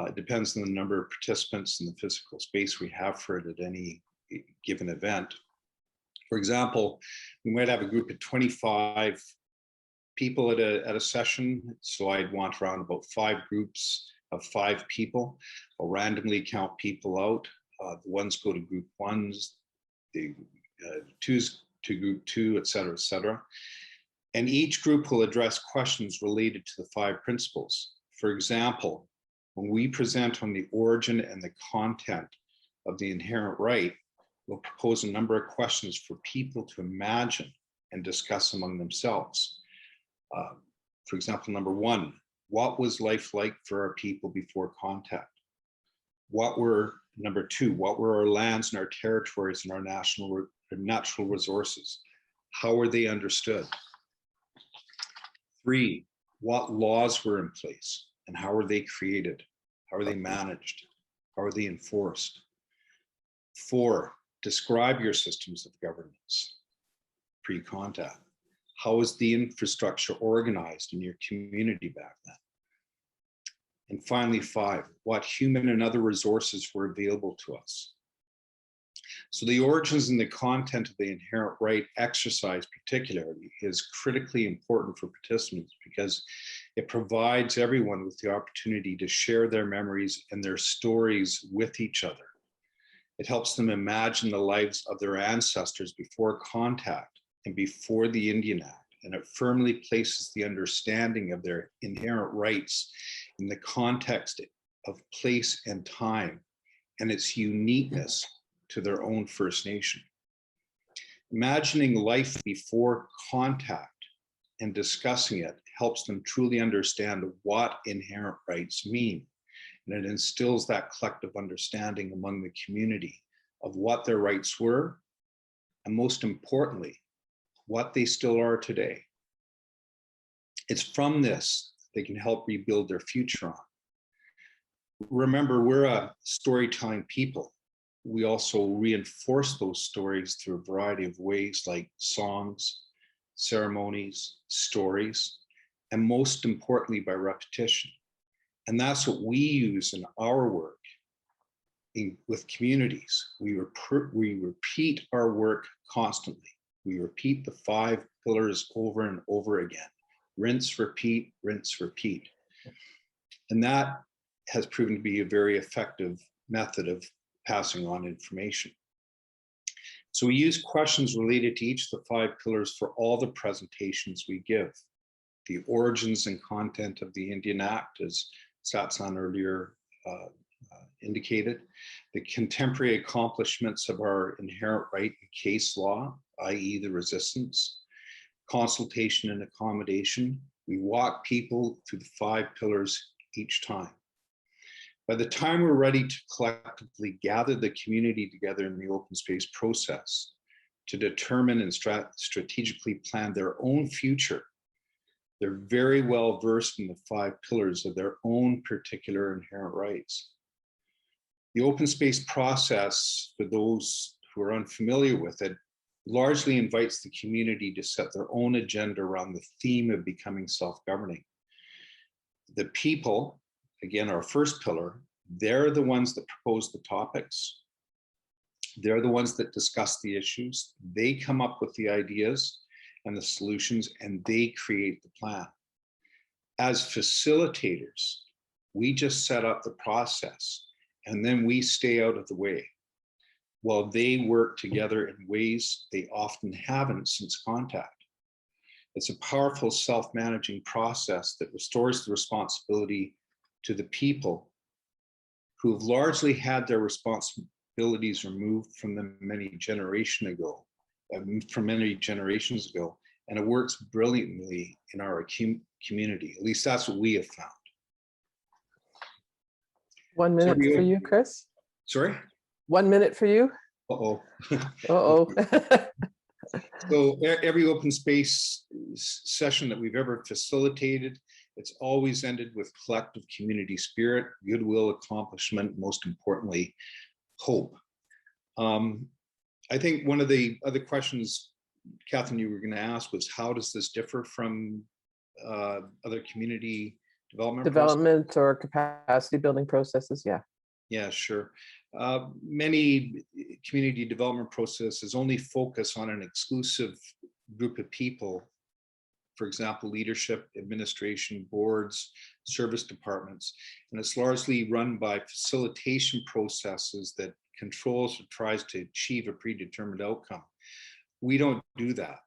It depends on the number of participants and the physical space we have for it at any given event. For example, we might have a group of 25 people at a session. So I'd want around about 5 groups of 5 people. I'll randomly count people out. The ones go to group 1s, the 2s to group 2, et cetera, and each group will address questions related to the 5 principles. For example, when we present on the origin and the content of the inherent right, we'll propose a number of questions for people to imagine and discuss among themselves. For example, number 1, what was life like for our people before contact? Number 2, what were our lands and our territories and our natural resources? How were they understood? 3, what laws were in place and how were they created? How are they managed? How are they enforced? 4, describe your systems of governance pre-contact. How is the infrastructure organized in your community back then? And finally, 5, what human and other resources were available to us? So the origins and the content of the inherent right exercise particularly is critically important for participants because it provides everyone with the opportunity to share their memories and their stories with each other. It helps them imagine the lives of their ancestors before contact and before the Indian Act, and it firmly places the understanding of their inherent rights in the context of place and time and its uniqueness to their own First Nation. Imagining life before contact and discussing it helps them truly understand what inherent rights mean. And it instills that collective understanding among the community of what their rights were, and most importantly, what they still are today. It's from this they can help rebuild their future on. Remember, we're a storytelling people. We also reinforce those stories through a variety of ways like songs, ceremonies, stories, and most importantly by repetition. And that's what we use in our work with communities. We repeat our work constantly. We repeat the 5 pillars over and over again. Rinse, repeat, rinse, repeat. And that has proven to be a very effective method of passing on information. So we use questions related to each of the 5 pillars for all the presentations we give. The origins and content of the Indian Act, as Satsan earlier indicated, the contemporary accomplishments of our inherent right in case law, i.e. the resistance, consultation and accommodation. We walk people through the 5 pillars each time. By the time we're ready to collectively gather the community together in the open space process to determine and strategically plan their own future, they're very well versed in the 5 pillars of their own particular inherent rights. The open space process, for those who are unfamiliar with it, largely invites the community to set their own agenda around the theme of becoming self-governing. The people, again, our first pillar, they're the ones that propose the topics. They're the ones that discuss the issues. They come up with the ideas and the solutions, and they create the plan. As facilitators, we just set up the process, and then we stay out of the way. while they work together in ways they often haven't since contact. It's a powerful self-managing process that restores the responsibility to the people who have largely had their responsibilities removed from them many generations ago, and it works brilliantly in our community. At least that's what we have found. 1 minute So for you, Chris. Sorry? 1 minute for you. Uh-oh. Uh-oh. So every open space session that we've ever facilitated, it's always ended with collective community spirit, goodwill, accomplishment, most importantly, hope. I think one of the other questions, Catherine, you were going to ask was, how does this differ from other community development or capacity building processes? Yeah. Yeah, sure. Many community development processes only focus on an exclusive group of people. For example, leadership, administration, boards, service departments, and it's largely run by facilitation processes that controls or tries to achieve a predetermined outcome. We don't do that.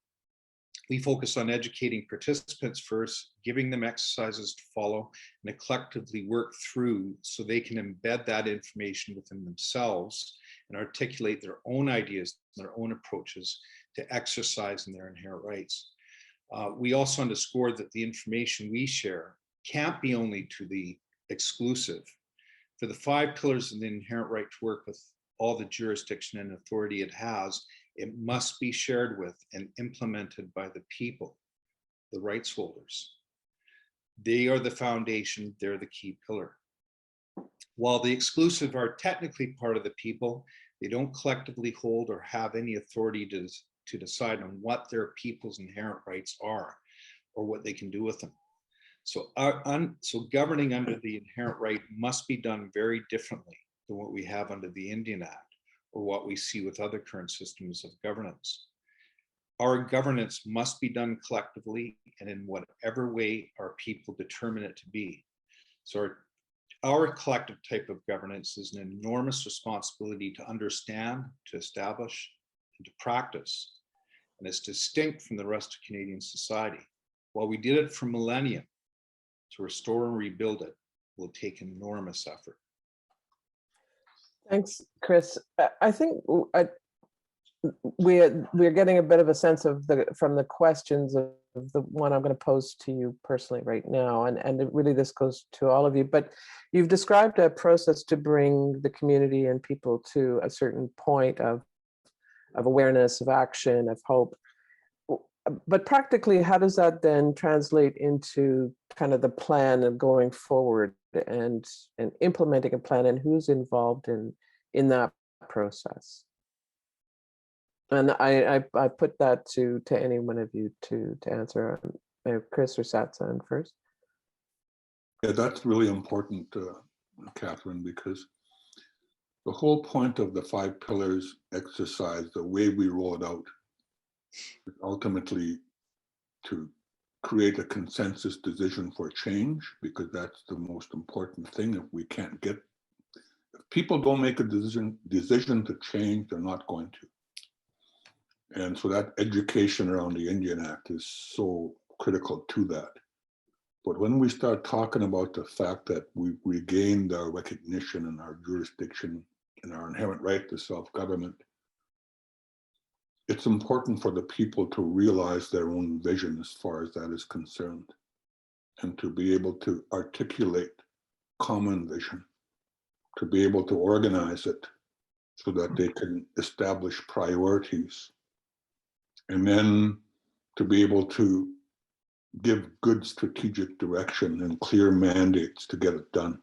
We focus on educating participants first, giving them exercises to follow, and to collectively work through so they can embed that information within themselves and articulate their own ideas, their own approaches to exercising their inherent rights. We also underscore that the information we share can't be only to the exclusive. For the 5 pillars of the inherent right to work with all the jurisdiction and authority it has, it must be shared with and implemented by the people, the rights holders. They are the foundation, they're the key pillar. While the exclusive are technically part of the people, they don't collectively hold or have any authority to decide on what their people's inherent rights are or what they can do with them. So governing under the inherent right must be done very differently than what we have under the Indian Act or what we see with other current systems of governance. Our governance must be done collectively and in whatever way our people determine it to be. So our collective type of governance is an enormous responsibility to understand, to establish, and to practice. And it's distinct from the rest of Canadian society. While we did it for millennia, to restore and rebuild it will take enormous effort. Thanks, Chris. I think we're getting a bit of a sense of from the questions of the one I'm going to pose to you personally right now, and really this goes to all of you. But you've described a process to bring the community and people to a certain point of awareness, of action, of hope. But practically, how does that then translate into kind of the plan of going forward and implementing a plan, and who's involved in that process? And I put that to any one of you to answer. Chris or Satsan first. Yeah, that's really important, Catherine, because the whole point of the 5 pillars exercise, the way we roll it out, is ultimately to create a consensus decision for change, because that's the most important thing. If people don't make a decision to change, they're not going to. And so that education around the Indian Act is so critical to that. But when we start talking about the fact that we've regained our recognition and our jurisdiction and our inherent right to self-government, it's important for the people to realize their own vision as far as that is concerned, and to be able to articulate common vision, to be able to organize it so that they can establish priorities, and then to be able to give good strategic direction and clear mandates to get it done.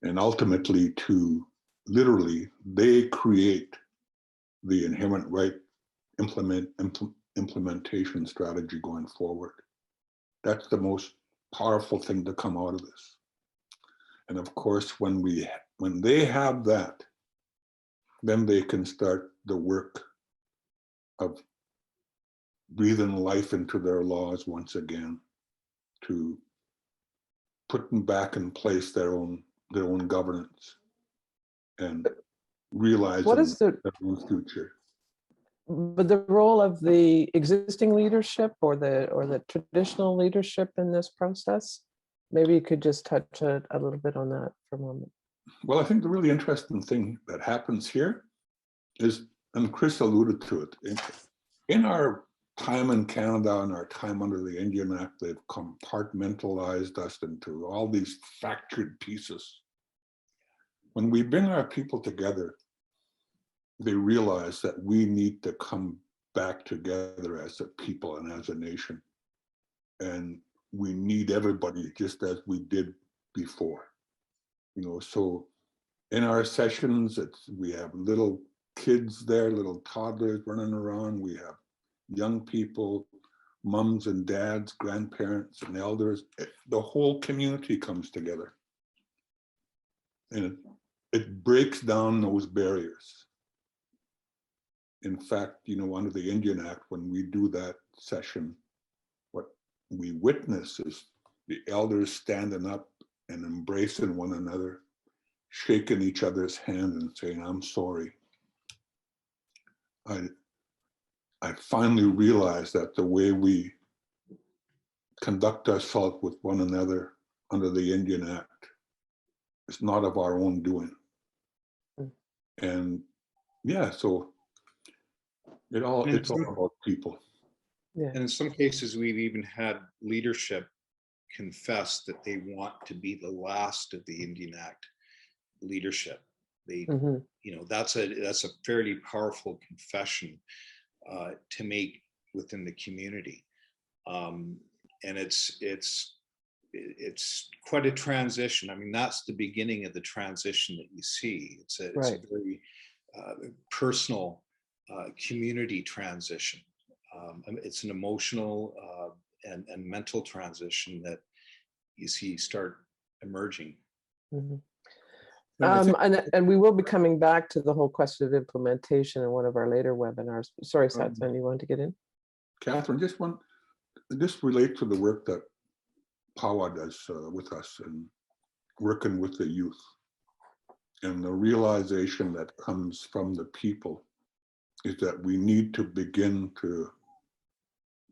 And ultimately to literally, they create the inherent right implementation strategy going forward. That's the most powerful thing to come out of this. And of course, when they have that, then they can start the work of breathing life into their laws once again, to put them back in place their own governance. And realizing What is their own future. but the role of the existing leadership or the traditional leadership in this process? Maybe you could just touch a little bit on that for a moment. Well, I think the really interesting thing that happens here is, and Chris alluded to it, in our time in Canada and our time under the Indian Act, they've compartmentalized us into all these fractured pieces. When we bring our people together, they realize that we need to come back together as a people and as a nation. And we need everybody just as we did before. You know, so in our sessions, we have little kids there, little toddlers running around. We have young people, mums and dads, grandparents and elders. The whole community comes together. And it breaks down those barriers. In fact, you know, under the Indian Act, when we do that session, what we witness is the elders standing up and embracing one another, shaking each other's hand and saying, "I'm sorry." I finally realized that the way we conduct ourselves with one another under the Indian Act is not of our own doing. And yeah, so it's all about people. Yeah. And in some cases, we've even had leadership confess that they want to be the last of the Indian Act leadership. They, you know, that's a fairly powerful confession to make within the community, and it's quite a transition. I mean, that's the beginning of the transition that you see. It's a very personal community transition. It's an emotional and mental transition that you see start emerging. And we will be coming back to the whole question of implementation in one of our later webinars. Sorry, Satsan, you want to get in? Catherine, this relates to the work that Pawa does with us and working with the youth, and the realization that comes from the people is that we need to begin to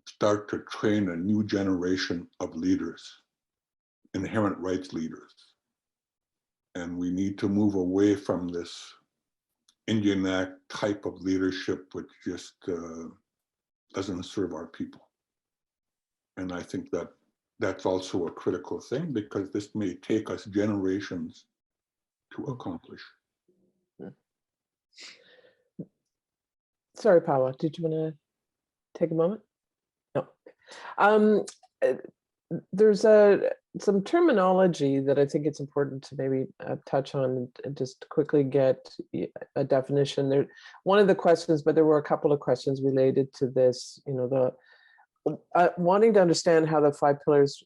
start to train a new generation of leaders, inherent rights leaders. And we need to move away from this Indian Act type of leadership, which just doesn't serve our people. And I think that that's also a critical thing, because this may take us generations to accomplish. Sorry, Pawa, did you want to take a moment? No. There's some terminology that I think it's important to maybe touch on and just quickly get a definition. There, one of the questions, but there were a couple of questions related to this, you know, the wanting to understand how the 5 pillars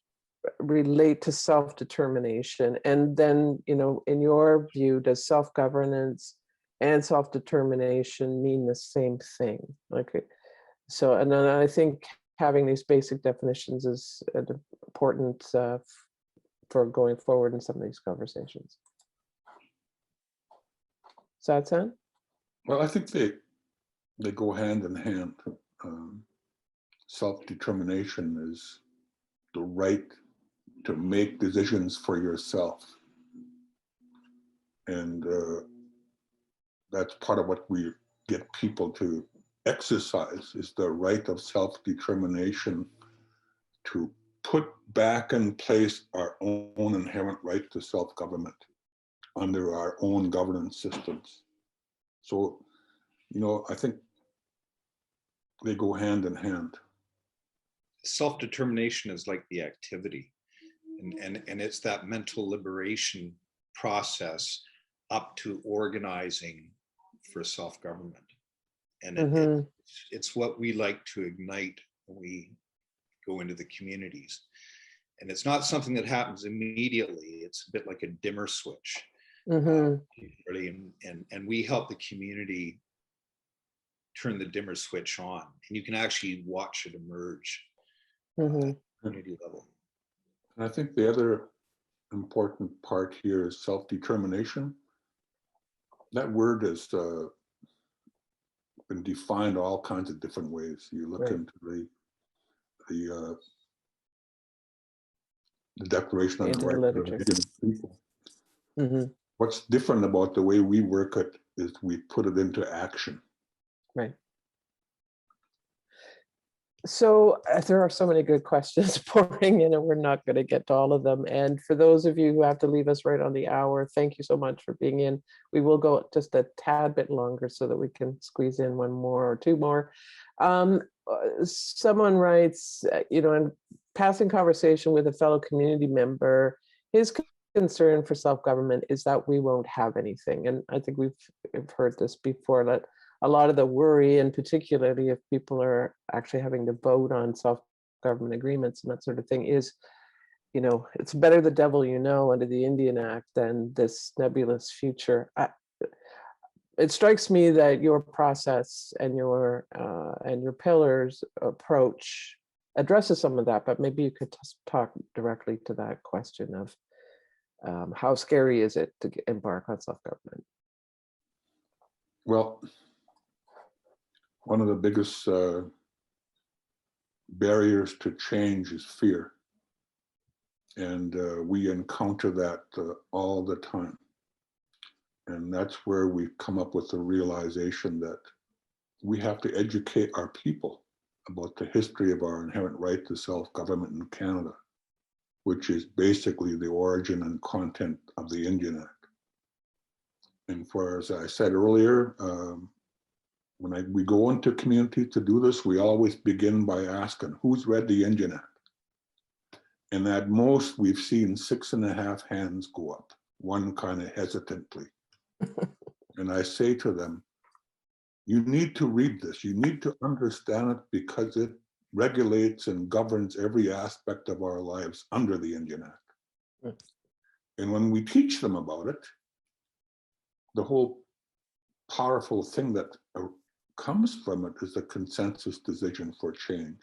relate to self-determination. And then, you know, in your view, does self-governance and self-determination mean the same thing? Okay. So, and then I think having these basic definitions is important for going forward in some of these conversations. Satsan? Well, I think they go hand in hand. Self-determination is the right to make decisions for yourself. And that's part of what we get people to exercise, is the right of self-determination to put back in place our own inherent right to self-government under our own governance systems. So, you know, I think they go hand in hand. Self-determination is like the activity, and it's that mental liberation process up to organizing for self-government. And it's what we like to ignite when we go into the communities. And it's not something that happens immediately. It's a bit like a dimmer switch. Really, and we help the community turn the dimmer switch on, and you can actually watch it emerge at the community level. And I think the other important part here is self-determination that word has been defined all kinds of different ways. You look Right. into the Declaration on the Into the Rights of literature. Indigenous People. Hmm. What's different about the way we work it is we put it into action. Right. So there are so many good questions pouring in, and we're not going to get to all of them. And for those of you who have to leave us right on the hour, thank you so much for being in. We will go just a tad bit longer so that we can squeeze in one more or two more. Someone writes, in passing conversation with a fellow community member, his concern for self-government is that we won't have anything. And I think we've heard this before, that a lot of the worry, and particularly if people are actually having to vote on self-government agreements and that sort of thing, is, it's better the devil you know under the Indian Act than this nebulous future. It strikes me that your process and your pillars approach addresses some of that, but maybe you could just talk directly to that question of how scary is it to embark on self-government? Well, one of the biggest barriers to change is fear. And we encounter that all the time. And that's where we come up with the realization that we have to educate our people about the history of our inherent right to self-government in Canada, which is basically the origin and content of the Indian Act. And as I said earlier, when we go into community to do this, we always begin by asking, who's read the Indian Act? And at most, we've seen 6.5 hands go up, one kind of hesitantly. And I say to them, you need to read this. You need to understand it because it regulates and governs every aspect of our lives under the Indian Act. And when we teach them about it, the whole powerful thing that comes from it is a consensus decision for change,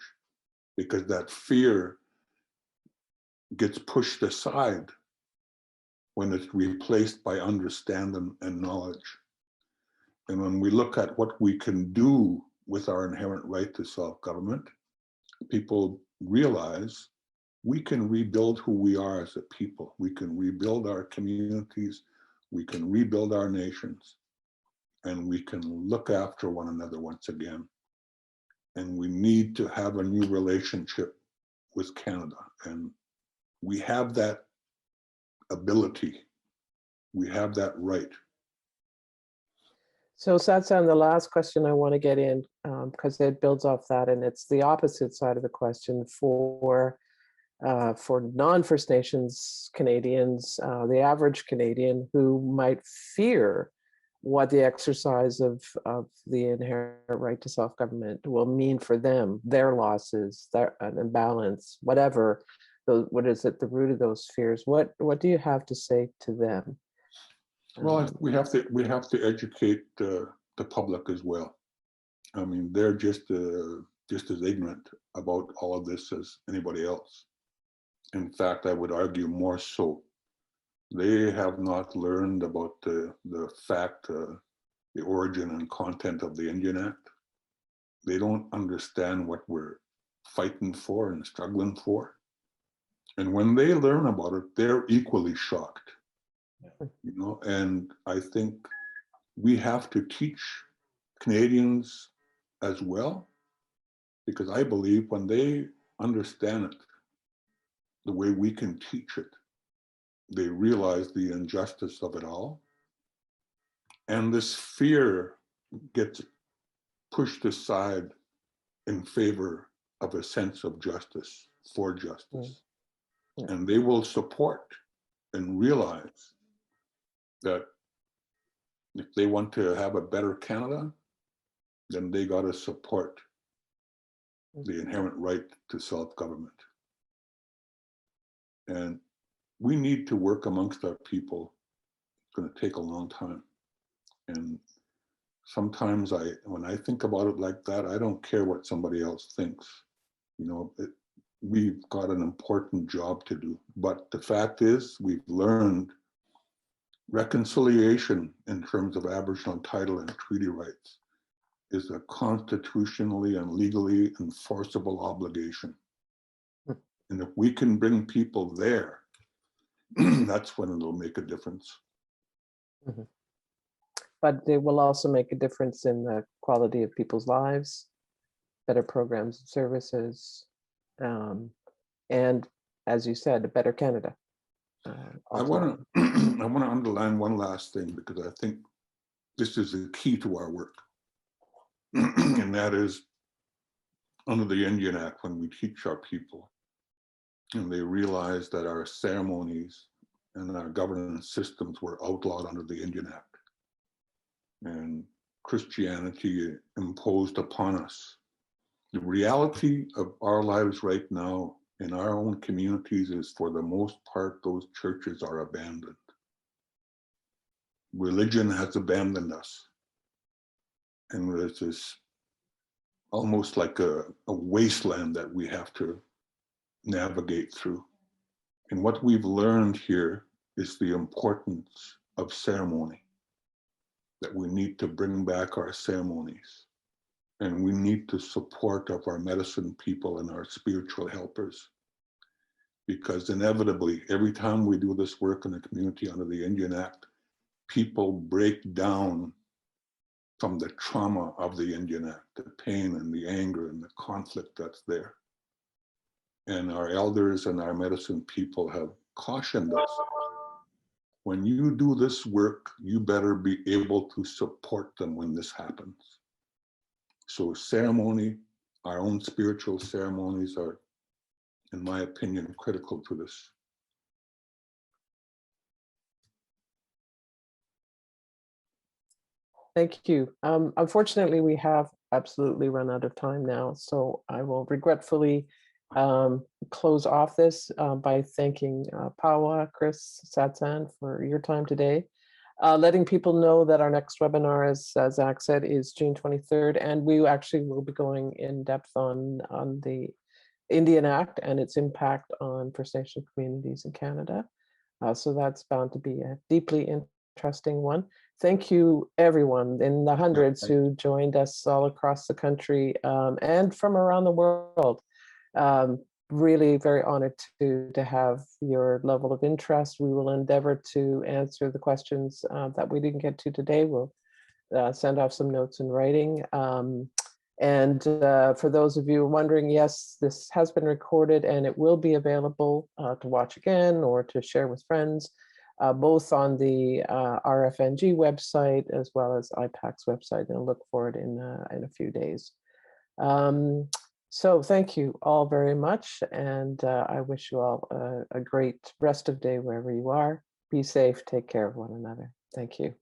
because that fear gets pushed aside when it's replaced by understanding and knowledge. And when we look at what we can do with our inherent right to self-government, people realize we can rebuild who we are as a people. We can rebuild our communities, we can rebuild our nations, and we can look after one another once again. And we need to have a new relationship with Canada. And we have that ability. We have that right. So Satsan, the last question I want to get in, because it builds off that, and it's the opposite side of the question for non-First Nations Canadians, the average Canadian who might fear what the exercise of the inherent right to self-government will mean for them, their losses, an imbalance, whatever. What is at the root of those fears? What do you have to say to them? Well, we have to educate the public as well. I mean, they're just as ignorant about all of this as anybody else. In fact, I would argue more so. They have not learned about the fact, the origin and content of the Indian Act. They don't understand what we're fighting for and struggling for. And when they learn about it, they're equally shocked. And I think we have to teach Canadians as well, because I believe when they understand it the way we can teach it, they realize the injustice of it all. And this fear gets pushed aside in favor of a sense of justice, for justice. And they will support and realize that if they want to have a better Canada, then they got to support the inherent right to self-government. And we need to work amongst our people. It's going to take a long time. And sometimes when I think about it like that, I don't care what somebody else thinks. We've got an important job to do. But the fact is, we've learned Reconciliation in terms of Aboriginal title and treaty rights is a constitutionally and legally enforceable obligation. And if we can bring people there, that's when it'll make a difference. Mhm. But they will also make a difference in the quality of people's lives, better programs and services, and as you said, a better Canada. I want to underline one last thing, because I think this is the key to our work. And that is, under the Indian Act, when we teach our people and they realize that our ceremonies and our governance systems were outlawed under the Indian Act, and Christianity imposed upon us. The reality of our lives right now in our own communities is, for the most part, those churches are abandoned. Religion has abandoned us. And there's this almost like a wasteland that we have to navigate through. And what we've learned here is the importance of ceremony, that we need to bring back our ceremonies, and we need the support of our medicine people and our spiritual helpers. Because inevitably, every time we do this work in the community under the Indian Act, people break down from the trauma of the Indian Act, the pain and the anger and the conflict that's there. And our elders and our medicine people have cautioned us, when you do this work, you better be able to support them when this happens. So ceremony, our own spiritual ceremonies are, in my opinion, critical to this. Thank you. Unfortunately, we have absolutely run out of time now, so I will regretfully close off this by thanking Pawa, Chris, Satsan for your time today. Letting people know that our next webinar, as Zach said, is June 23rd, and we actually will be going in depth on the Indian Act and its impact on First Nation communities in Canada. So that's bound to be a deeply interesting one. Thank you, everyone in the hundreds who joined us all across the country and from around the world. Really very honored to have your level of interest. We will endeavor to answer the questions that we didn't get to today. We'll send off some notes in writing. And for those of you wondering, yes, this has been recorded and it will be available to watch again or to share with friends, both on the RFNG website as well as IPAC's website, and look for it in a few days. So thank you all very much, and I wish you all a great rest of day wherever you are. Be safe, take care of one another. Thank you.